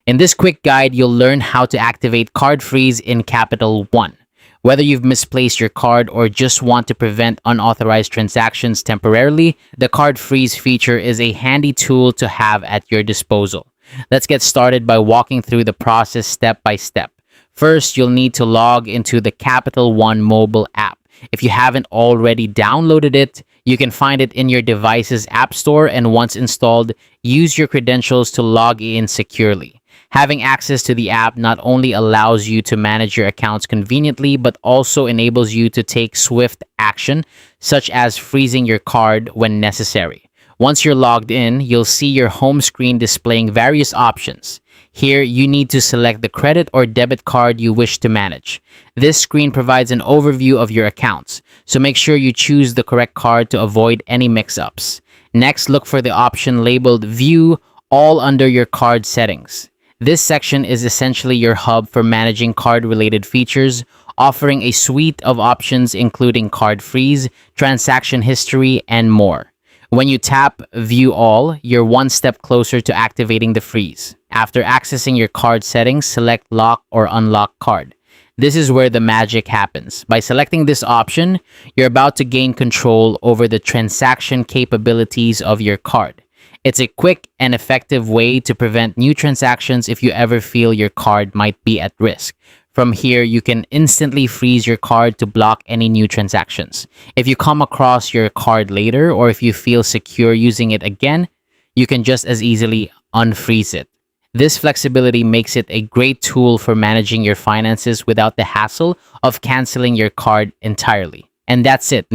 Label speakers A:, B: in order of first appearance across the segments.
A: In this quick guide, you'll learn how to activate card freeze in Capital One. Whether you've misplaced your card or just want to prevent unauthorized transactions temporarily, the card freeze feature is a handy tool to have at your disposal. Let's get started by walking through the process step by step. First, you'll need to log into the Capital One mobile app. If you haven't already downloaded it, you can find it in your device's app store, and once installed, use your credentials to log in securely. Having access to the app not only allows you to manage your accounts conveniently, but also enables you to take swift action, such as freezing your card when necessary. Once you're logged in, you'll see your home screen displaying various options. Here, you need to select the credit or debit card you wish to manage. This screen provides an overview of your accounts, so make sure you choose the correct card to avoid any mix-ups. Next, look for the option labeled View All under your card settings. This section is essentially your hub for managing card-related features, offering a suite of options including card freeze, transaction history, and more. When you tap View All, you're one step closer to activating the freeze. After accessing your card settings, select Lock or Unlock Card. This is where the magic happens. By selecting this option, you're about to gain control over the transaction capabilities of your card. It's a quick and effective way to prevent new transactions if you ever feel your card might be at risk. From here, you can instantly freeze your card to block any new transactions. If you come across your card later, or if you feel secure using it again, you can just as easily unfreeze it. This flexibility makes it a great tool for managing your finances without the hassle of canceling your card entirely. And that's it.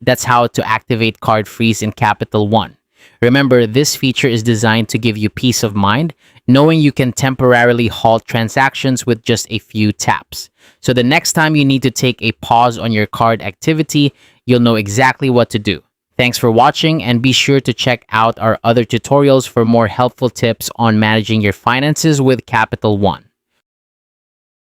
A: That's how to activate card freeze in Capital One. Remember, this feature is designed to give you peace of mind, knowing you can temporarily halt transactions with just a few taps. So the next time you need to take a pause on your card activity, you'll know exactly what to do. Thanks for watching, and be sure to check out our other tutorials for more helpful tips on managing your finances with Capital One.